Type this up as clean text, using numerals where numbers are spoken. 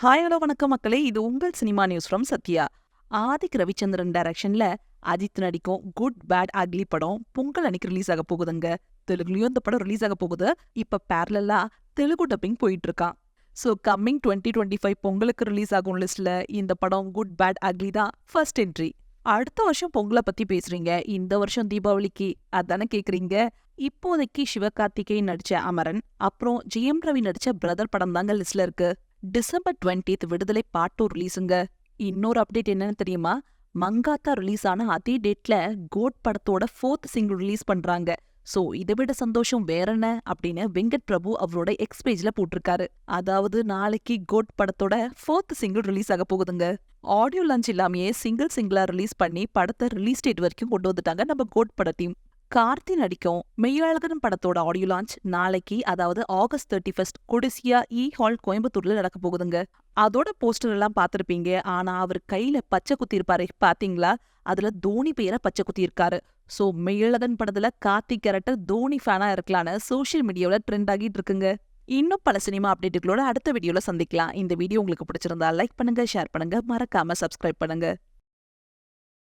Hi hello வணக்கம் மக்களே, இது உங்கள் cinema news from Sathya. Adhik Ravichandran டைரக்ஷன்ல அஜித் நடிக்கும் குட் பேட் அக்லி படம் பொங்கல் அன்னைக்கு ரிலீஸ் ஆக போகுதுங்க. தெலுங்குலயும் இந்த படம் ரிலீஸ் ஆக போகுது. இப்ப பேரலா தெலுங்கு டப்பிங் போயிட்டு இருக்கான். ஸோ கம்மிங் 2025 பொங்கலுக்கு ரிலீஸ் ஆகும் லிஸ்ட்ல இந்த படம் குட் பேட் அக்லி தான் ஃபர்ஸ்ட் என்ட்ரி. அடுத்த வருஷம் பொங்கலை பத்தி பேசுறீங்க, இந்த வருஷம் தீபாவளிக்கு அதானே கேக்குறீங்க. இப்போதைக்கு சிவகார்த்திகேயன் நடிச்ச அமரன், அப்புறம் ஜெயம் ரவி நடிச்ச பிரதர் படம் தாங்க லிஸ்ட்ல இருக்கு. டிசம்பர் 20th விடுதலை பார்ட் 2 ரிலீஸுங்க. இன்னொரு அப்டேட் என்னன்னு தெரியுமா? மங்காத்தா ரிலீஸ் ஆன அதே டேட்ல கோட் படத்தோட 4th சிங்கிள் ரிலீஸ் பண்றாங்க. சோ இதை விட சந்தோஷம் வேற என்ன அப்படின்னு வெங்கட் பிரபு அவரோட எக்ஸ் பேஜ்ல போட்டிருக்காரு. அதாவது நாளைக்கு கோட் படத்தோட 4th சிங்கிள் ரிலீஸ் ஆக போகுதுங்க. ஆடியோ லான்ச் இல்லாமயே சிங்கிளா ரிலீஸ் பண்ணி படத்தை ரிலீஸ் டேட் வரைக்கும் கொண்டு வந்துட்டாங்க நம்ம கோட் பட டீம். கார்த்தி நடிக்கும் மெய்யழகன் படத்தோட ஆடியோ லான்ச் நாளைக்கு, அதாவது ஆகஸ்ட் 31 கொடிசியா ஹால் கோயம்புத்தூர்ல நடக்க போகுதுங்க. அதோட போஸ்டர் எல்லாம் பார்த்திருப்பீங்க. ஆனா அவர் கையில பச்சை குத்தி இருப்பாரு பாத்தீங்களா? அதுல தோனி பெயரை பச்சை குத்தி இருக்காரு. சோ மெய்யழகன் படத்துல கார்த்திக் கேரக்டர் தோனி ஃபேனா இருக்கலான்னு சோசியல் மீடியாவில ட்ரெண்ட் ஆகிட்டு இருக்குங்க. இன்னும் பல சினிமா அப்டேட்டுகளோட அடுத்த வீடியோல சந்திக்கலாம். இந்த வீடியோ உங்களுக்கு பிடிச்சிருந்தா லைக் பண்ணுங்க, ஷேர் பண்ணுங்க, மறக்காம சப்ஸ்கிரைப் பண்ணுங்க.